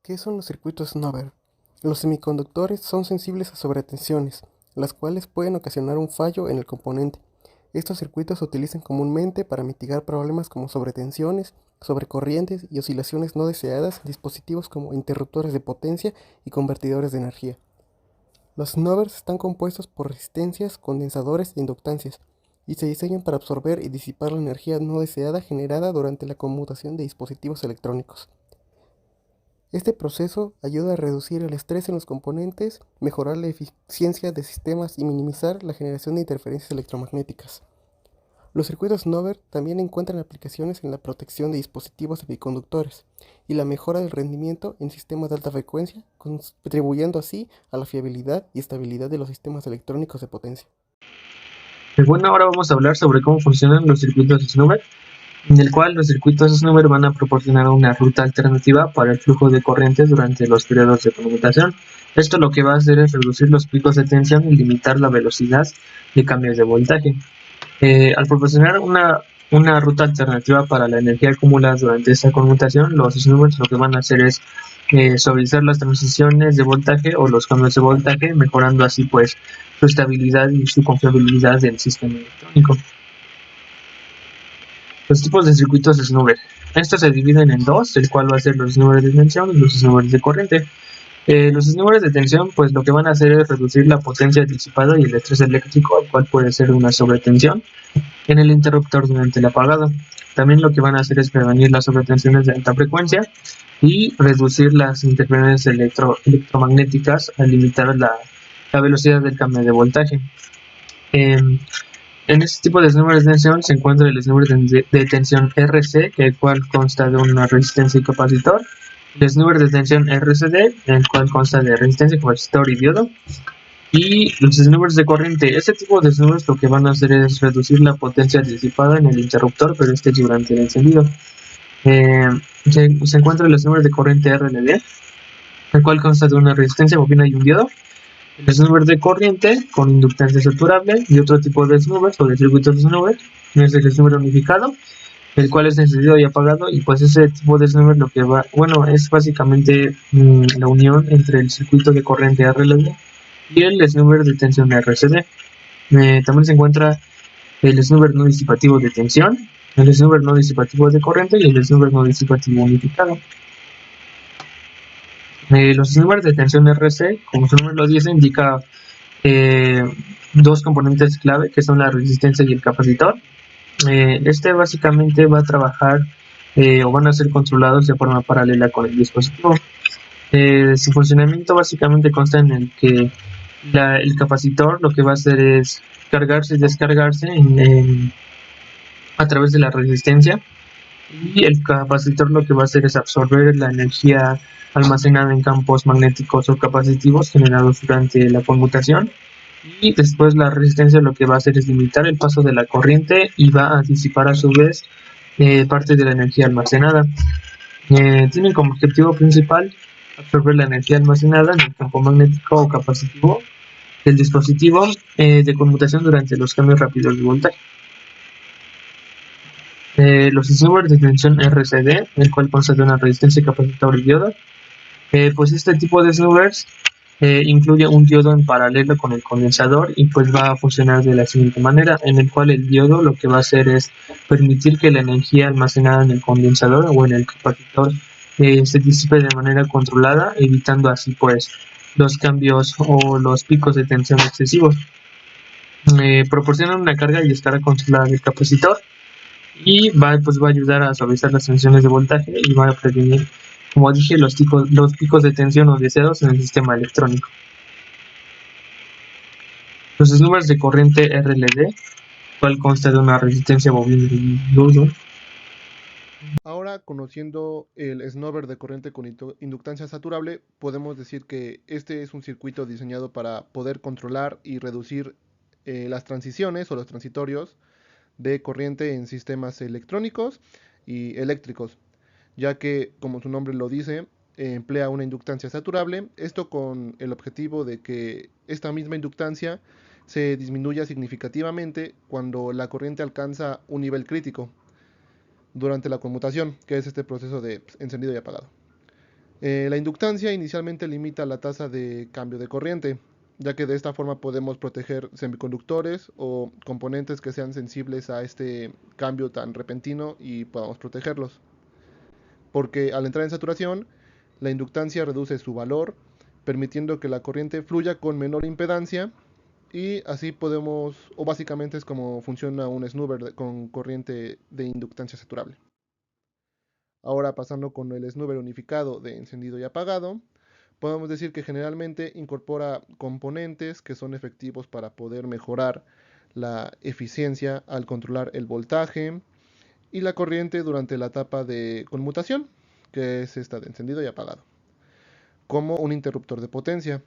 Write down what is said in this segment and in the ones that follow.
¿Qué son los circuitos Snowber? Los semiconductores son sensibles a sobretensiones, las cuales pueden ocasionar un fallo en el componente. Estos circuitos se utilizan comúnmente para mitigar problemas como sobretensiones, sobrecorrientes y oscilaciones no deseadas en dispositivos como interruptores de potencia y convertidores de energía. Los Snowbers están compuestos por resistencias, condensadores e inductancias, y se diseñan para absorber y disipar la energía no deseada generada durante la conmutación de dispositivos electrónicos. Este proceso ayuda a reducir el estrés en los componentes, mejorar la eficiencia de sistemas y minimizar la generación de interferencias electromagnéticas. Los circuitos Snowber también encuentran aplicaciones en la protección de dispositivos semiconductores y la mejora del rendimiento en sistemas de alta frecuencia, contribuyendo así a la fiabilidad y estabilidad de los sistemas electrónicos de potencia. Bueno, ahora vamos a hablar sobre cómo funcionan los circuitos Snowber, en el cual los circuitos Snowber van a proporcionar una ruta alternativa para el flujo de corrientes durante los periodos de conmutación. Esto lo que va a hacer es reducir los picos de tensión y limitar la velocidad de cambios de voltaje. Al proporcionar una ruta alternativa para la energía acumulada durante esta conmutación, los snowbirds lo que van a hacer es suavizar las transiciones de voltaje o los cambios de voltaje, mejorando así pues su estabilidad y su confiabilidad del sistema electrónico. Los tipos de circuitos snowbird. Estos se dividen en dos, el cual va a ser los snowbirds de tensión y los snowbirds de corriente. Los snowbirds de tensión, pues lo que van a hacer es reducir la potencia disipada y el estrés eléctrico, el cual puede ser una sobretensión en el interruptor durante el apagado. También lo que van a hacer es prevenir las sobretensiones de alta frecuencia y reducir las interferencias electromagnéticas al limitar la velocidad del cambio de voltaje. En este tipo de snowbirds de tensión se encuentra el snowbird de tensión RC, el cual consta de una resistencia y capacitor. El snowbird de tensión RCD, el cual consta de resistencia, capacitor y diodo. Y los snowbirds de corriente, este tipo de snowbirds lo que van a hacer es reducir la potencia disipada en el interruptor, pero este es durante el encendido. Eh, se encuentra el snowbird de corriente RLD, el cual consta de una resistencia, bobina y un diodo. El snowbird de corriente con inductancia saturable y otro tipo de snowbirds o de circuitos de snowbird es el snowbird unificado, el cual es encendido y apagado, y pues ese tipo de snowbird lo que va, bueno, es básicamente la unión entre el circuito de corriente RLD y el snowbird de tensión RCD. También se encuentra el snowbird no disipativo de tensión, el snowbird no disipativo de corriente y el snowbird no disipativo unificado. Los snowbirds de tensión RC, como su nombre lo dice, indica dos componentes clave que son la resistencia y el capacitor. Este básicamente va a trabajar o van a ser controlados de forma paralela con el dispositivo. Su funcionamiento básicamente consta en el que el capacitor lo que va a hacer es cargarse y descargarse a través de la resistencia, y el capacitor lo que va a hacer es absorber la energía almacenada en campos magnéticos o capacitivos generados durante la conmutación, y después la resistencia lo que va a hacer es limitar el paso de la corriente y va a disipar a su vez parte de la energía almacenada. Tienen como objetivo principal absorber la energía almacenada en el campo magnético o capacitivo del dispositivo de conmutación durante los cambios rápidos de voltaje. Los snowbirds de tensión RCD, el cual consta de una resistencia capacitor y diodo. Pues este tipo de snowbirds incluye un diodo en paralelo con el condensador, y pues va a funcionar de la siguiente manera, en el cual el diodo lo que va a hacer es permitir que la energía almacenada en el condensador o en el capacitor se disipe de manera controlada, evitando así pues los cambios o los picos de tensión excesivos. Proporcionan una carga y descarga controlada del capacitor, y pues va a ayudar a suavizar las tensiones de voltaje y va a prevenir, como dije, los picos de tensión no deseados en el sistema electrónico. Los snowbirds de corriente RLD, cual consta de una resistencia bobina y diodo. Ahora, conociendo el snowbird de corriente con inductancia saturable, podemos decir que este es un circuito diseñado para poder controlar y reducir las transiciones o los transitorios de corriente en sistemas electrónicos y eléctricos, ya que, como su nombre lo dice, emplea una inductancia saturable, esto con el objetivo de que esta misma inductancia se disminuya significativamente cuando la corriente alcanza un nivel crítico durante la conmutación, que es este proceso de encendido y apagado. La inductancia inicialmente limita la tasa de cambio de corriente, ya que de esta forma podemos proteger semiconductores o componentes que sean sensibles a este cambio tan repentino y podamos protegerlos. Porque al entrar en saturación, la inductancia reduce su valor, permitiendo que la corriente fluya con menor impedancia y así podemos, o básicamente es como funciona un snoozer con corriente de inductancia saturable. Ahora pasando con el snoozer unificado de encendido y apagado, podemos decir que generalmente incorpora componentes que son efectivos para poder mejorar la eficiencia al controlar el voltaje y la corriente durante la etapa de conmutación, que es esta de encendido y apagado, como un interruptor de potencia.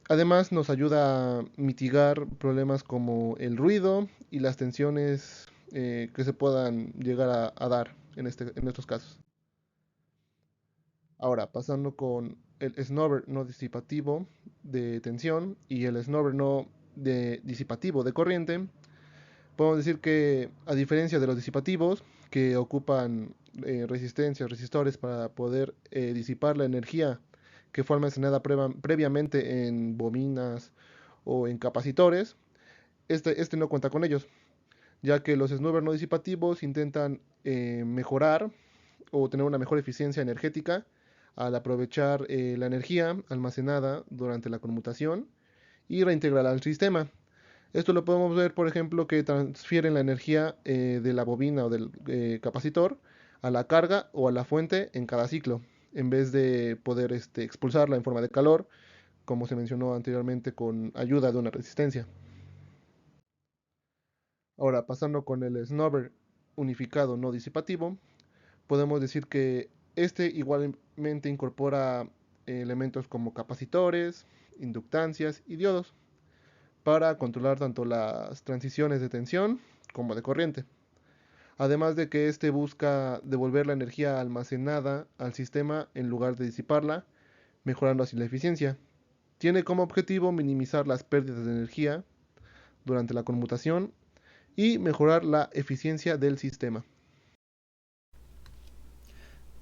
Además nos ayuda a mitigar problemas como el ruido y las tensiones que se puedan llegar a dar en estos casos. Ahora, pasando con el snubber no disipativo de tensión y el snubber no disipativo de corriente, podemos decir que a diferencia de los disipativos que ocupan resistencias, resistores para poder disipar la energía que fue almacenada previamente en bobinas o en capacitores, este no cuenta con ellos, ya que los snubber no disipativos intentan mejorar o tener una mejor eficiencia energética al aprovechar la energía almacenada durante la conmutación y reintegrarla al sistema. Esto lo podemos ver, por ejemplo, que transfieren la energía de la bobina o del capacitor a la carga o a la fuente en cada ciclo, en vez de poder expulsarla en forma de calor, como se mencionó anteriormente, con ayuda de una resistencia. Ahora, pasando con el snubber unificado no disipativo, podemos decir que este igualmente incorpora elementos como capacitores, inductancias y diodos para controlar tanto las transiciones de tensión como de corriente. Además de que este busca devolver la energía almacenada al sistema en lugar de disiparla, mejorando así la eficiencia. Tiene como objetivo minimizar las pérdidas de energía durante la conmutación y mejorar la eficiencia del sistema.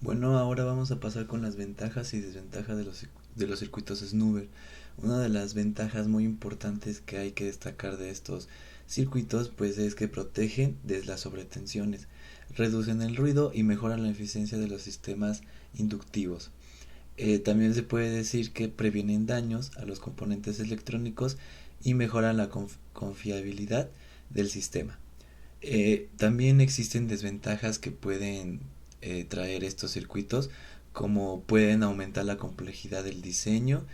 Bueno, ahora vamos a pasar con las ventajas y desventajas de los circuitos snoover. Una de las ventajas muy importantes que hay que destacar de estos circuitos pues es que protegen de las sobretensiones, reducen el ruido y mejoran la eficiencia de los sistemas inductivos. También se puede decir que previenen daños a los componentes electrónicos y mejoran la confiabilidad del sistema. También existen desventajas que pueden traer estos circuitos, como pueden aumentar la complejidad del diseño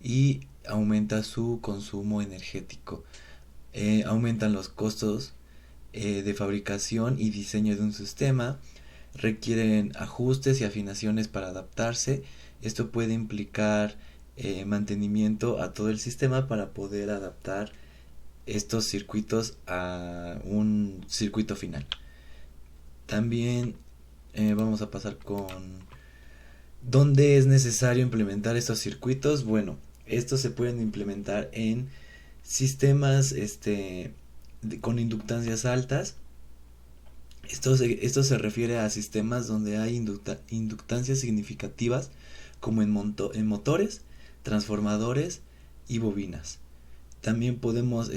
y aumenta su consumo energético. Aumentan los costos de fabricación y diseño de un sistema, requieren ajustes y afinaciones para adaptarse. Esto puede implicar mantenimiento a todo el sistema para poder adaptar estos circuitos a un circuito final. También vamos a pasar con ¿dónde es necesario implementar estos circuitos? Bueno, estos se pueden implementar en sistemas con inductancias altas. Esto se refiere a sistemas donde hay inductancias significativas como en motores, transformadores y bobinas. También podemos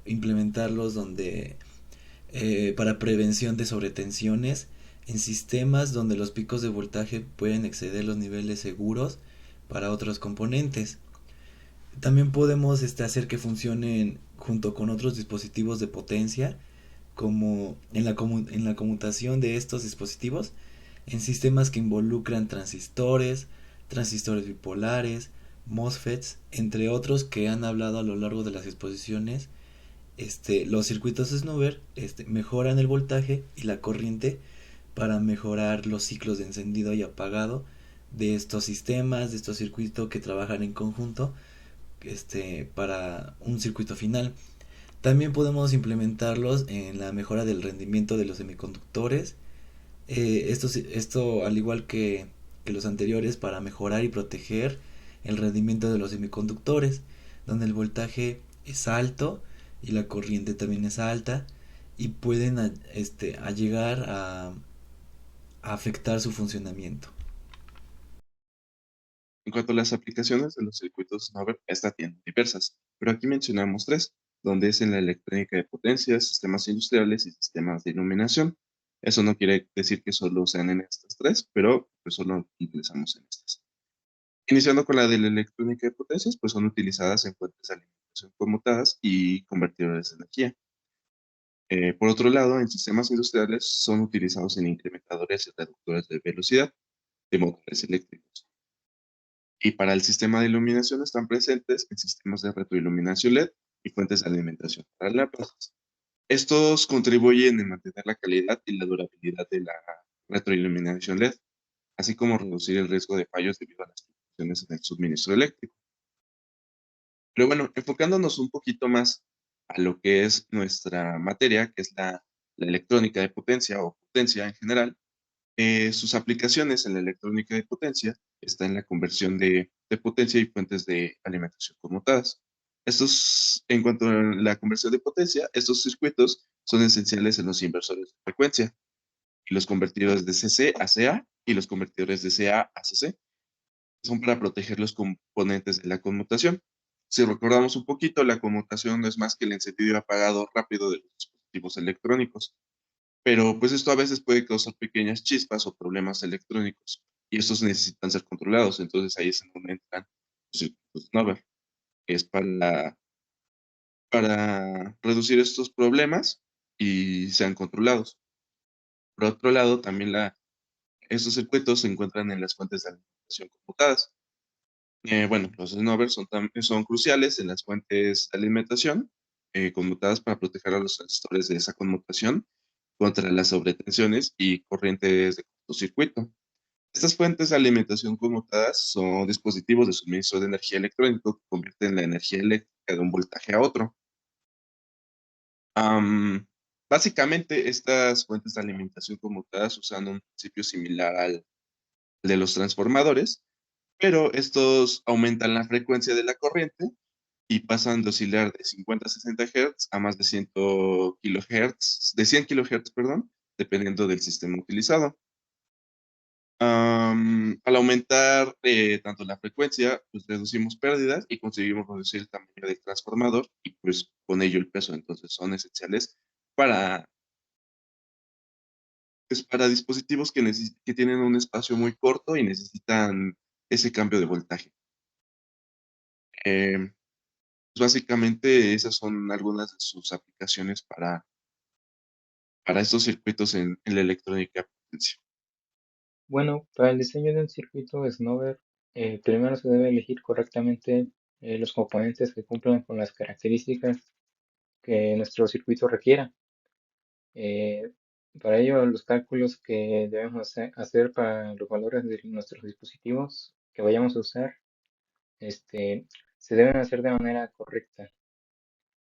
implementarlos donde para prevención de sobretensiones en sistemas donde los picos de voltaje pueden exceder los niveles seguros para otros componentes. También podemos hacer que funcionen junto con otros dispositivos de potencia, como en la conmutación de estos dispositivos en sistemas que involucran transistores, transistores bipolares, MOSFETs, entre otros que han hablado a lo largo de las exposiciones. Los circuitos snoover mejoran el voltaje y la corriente para mejorar los ciclos de encendido y apagado de estos sistemas, de estos circuitos que trabajan en conjunto para un circuito final. También podemos implementarlos en la mejora del rendimiento de los semiconductores. Esto al igual que los anteriores, para mejorar y proteger el rendimiento de los semiconductores, donde el voltaje es alto y la corriente también es alta y pueden llegar a afectar su funcionamiento. En cuanto a las aplicaciones de los circuitos Nobel, esta tienen diversas, pero aquí mencionamos tres, donde es en la electrónica de potencia, sistemas industriales y sistemas de iluminación. Eso no quiere decir que solo sean en estas tres, pero pues solo utilizamos en estas. Iniciando con la de la electrónica de potencias, pues son utilizadas en fuentes de alimentación conmutadas y convertidores de energía. Por otro lado, en sistemas industriales son utilizados en incrementadores y reductores de velocidad de motores eléctricos. Y para el sistema de iluminación están presentes en sistemas de retroiluminación LED y fuentes de alimentación para lámparas. Estos contribuyen en mantener la calidad y la durabilidad de la retroiluminación LED, así como reducir el riesgo de fallos debido a las fluctuaciones en el suministro eléctrico. Pero bueno, enfocándonos un poquito más a lo que es nuestra materia, que es la electrónica de potencia o potencia en general, sus aplicaciones en la electrónica de potencia están en la conversión de potencia y fuentes de alimentación conmutadas. En cuanto a la conversión de potencia, estos circuitos son esenciales en los inversores de frecuencia y los convertidores de CC a CA y los convertidores de CA a CC. Son para proteger los componentes de la conmutación. Si recordamos un poquito, la conmutación no es más que el encendido y apagado rápido de los dispositivos electrónicos. Pero pues esto a veces puede causar pequeñas chispas o problemas electrónicos y estos necesitan ser controlados. Entonces ahí es en donde entran los circuitos Nobel, que es para reducir estos problemas y sean controlados. Por otro lado, también estos circuitos se encuentran en las fuentes de alimentación computadas. Bueno, los Nobel son cruciales en las fuentes de alimentación conmutadas para proteger a los transistores de esa conmutación contra las sobretensiones y corrientes de cortocircuito. Estas fuentes de alimentación conmutadas son dispositivos de suministro de energía electrónico que convierten la energía eléctrica de un voltaje a otro. Am, Básicamente, estas fuentes de alimentación conmutadas usan un principio similar al de los transformadores, pero estos aumentan la frecuencia de la corriente y pasan de oscilar de 50 a 60 Hz a más de 100 kHz, de 100 kHz, perdón, dependiendo del sistema utilizado. Al aumentar tanto la frecuencia, pues reducimos pérdidas y conseguimos reducir el tamaño del transformador y pues con ello el peso. Entonces son esenciales para, pues, para dispositivos que tienen un espacio muy corto y necesitan ese cambio de voltaje. Pues básicamente esas son algunas de sus aplicaciones para estos circuitos en la electrónica de potencia. Bueno, para el diseño de un circuito Snover, primero se debe elegir correctamente los componentes que cumplan con las características que nuestro circuito requiera. Eh, para ello, los cálculos que debemos hacer para los valores de nuestros dispositivos que vayamos a usar, se deben hacer de manera correcta.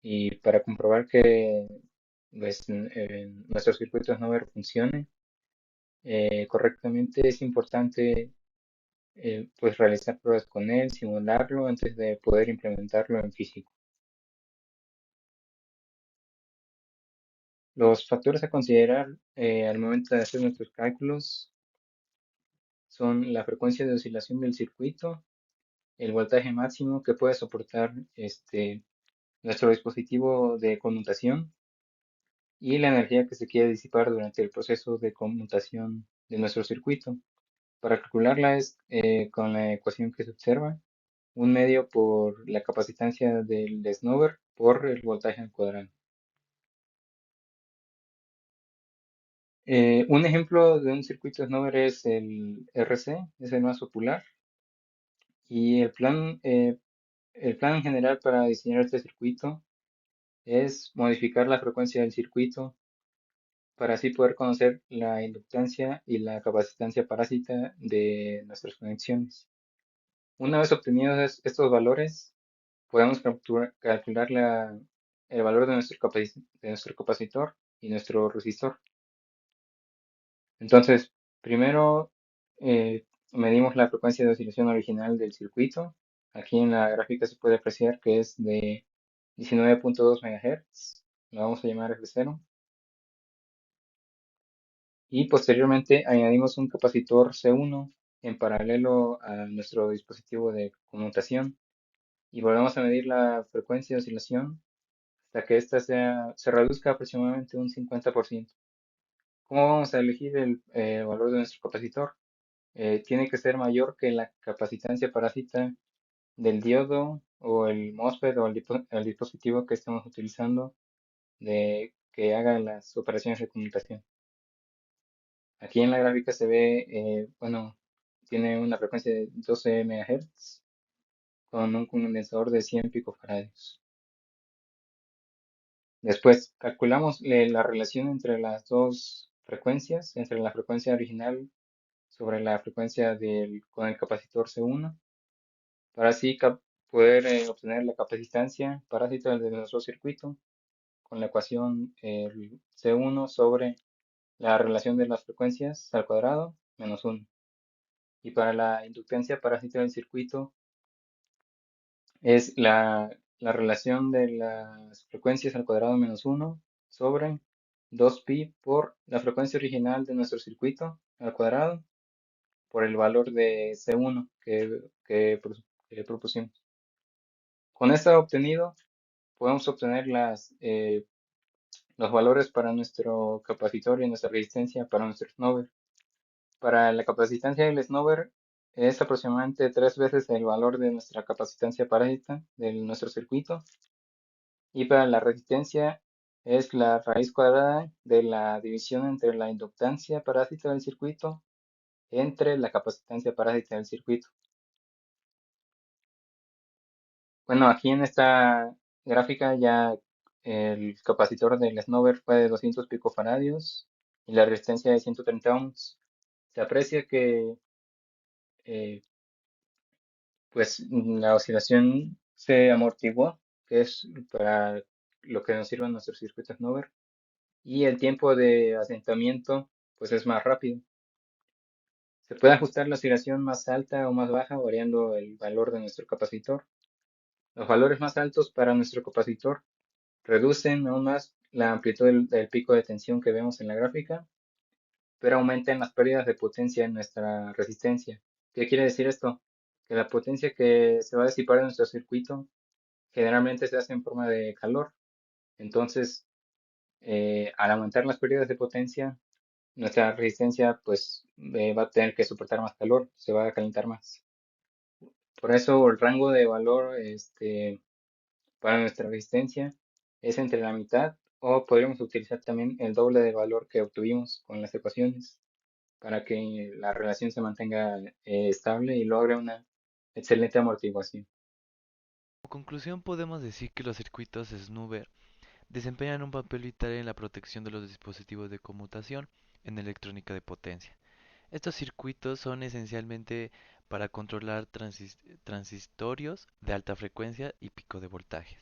Y para comprobar que pues, nuestro circuito Snover funcione correctamente, es importante pues realizar pruebas con él, simularlo antes de poder implementarlo en físico. Los factores a considerar al momento de hacer nuestros cálculos son la frecuencia de oscilación del circuito, el voltaje máximo que puede soportar nuestro dispositivo de conmutación y la energía que se quiere disipar durante el proceso de conmutación de nuestro circuito. Para calcularla es con la ecuación que se observa, un medio por la capacitancia del Snover por el voltaje al cuadrado. Un ejemplo de un circuito Snover es el RC, es el más popular, y el plan en general para diseñar este circuito es modificar la frecuencia del circuito para así poder conocer la inductancia y la capacitancia parásita de nuestras conexiones. Una vez obtenidos estos valores, podemos calcular el valor de de nuestro capacitor y nuestro resistor. Entonces, primero medimos la frecuencia de oscilación original del circuito. Aquí en la gráfica se puede apreciar que es de 19.2 MHz. La vamos a llamar F0. Y posteriormente añadimos un capacitor C1 en paralelo a nuestro dispositivo de conmutación y volvemos a medir la frecuencia de oscilación hasta que ésta se reduzca aproximadamente un 50%. ¿Cómo vamos a elegir el valor de nuestro capacitor? Tiene que ser mayor que la capacitancia parásita del diodo o el MOSFET o el dispositivo que estemos utilizando de que haga las operaciones de conmutación. Aquí en la gráfica se ve, bueno, tiene una frecuencia de 12 MHz con un condensador de 100 picofarads. Después calculamos la relación entre las dos frecuencias, entre la frecuencia original sobre la frecuencia con el capacitor C1, para así poder obtener la capacitancia parásita de nuestro circuito con la ecuación C1 sobre la relación de las frecuencias al cuadrado menos 1. Y para la inductancia parásita del circuito es la relación de las frecuencias al cuadrado menos 1 sobre 2pi por la frecuencia original de nuestro circuito al cuadrado por el valor de C1 que propusimos. Con esto obtenido, podemos obtener los valores para nuestro capacitor y nuestra resistencia para nuestro snowber. Para la capacitancia del snowber es aproximadamente 3 veces el valor de nuestra capacitancia parásita de nuestro circuito. Y para la resistencia es la raíz cuadrada de la división entre la inductancia parásita del circuito entre la capacitancia parásita del circuito. Bueno, aquí en esta gráfica ya el capacitor del snowber fue de 200 picofaradios y la resistencia de 130 ohms. Se aprecia que eh, pues la oscilación se amortiguó, que es para lo que nos sirve nuestro circuito snowber, y el tiempo de asentamiento pues es más rápido. Se puede ajustar la oscilación más alta o más baja variando el valor de nuestro capacitor. Los valores más altos para nuestro capacitor reducen aún más la amplitud del pico de tensión que vemos en la gráfica, pero aumentan las pérdidas de potencia en nuestra resistencia. ¿Qué quiere decir esto? Que la potencia que se va a disipar en nuestro circuito generalmente se hace en forma de calor. Entonces, al aumentar las pérdidas de potencia, nuestra resistencia pues va a tener que soportar más calor, se va a calentar más. Por eso el rango de valor para nuestra resistencia es entre la mitad o podríamos utilizar también el doble del valor que obtuvimos con las ecuaciones para que la relación se mantenga estable y logre una excelente amortiguación. Como conclusión podemos decir que los circuitos snoover desempeñan un papel vital en la protección de los dispositivos de conmutación en electrónica de potencia. Estos circuitos son esencialmente para controlar transistorios de alta frecuencia y pico de voltajes.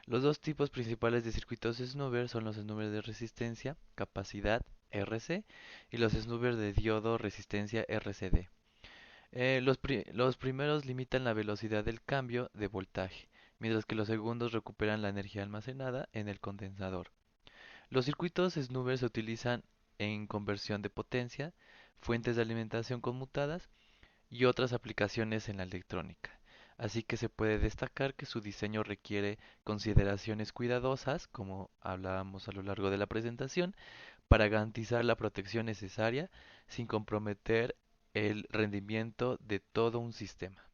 Los dos tipos principales de circuitos snoover son los snoover de resistencia, capacidad RC y los snoover de diodo resistencia RCD. Los primeros limitan la velocidad del cambio de voltaje, mientras que los segundos recuperan la energía almacenada en el condensador. Los circuitos snoover se utilizan en conversión de potencia, fuentes de alimentación conmutadas y otras aplicaciones en la electrónica. Así que se puede destacar que su diseño requiere consideraciones cuidadosas, como hablábamos a lo largo de la presentación, para garantizar la protección necesaria sin comprometer el rendimiento de todo un sistema.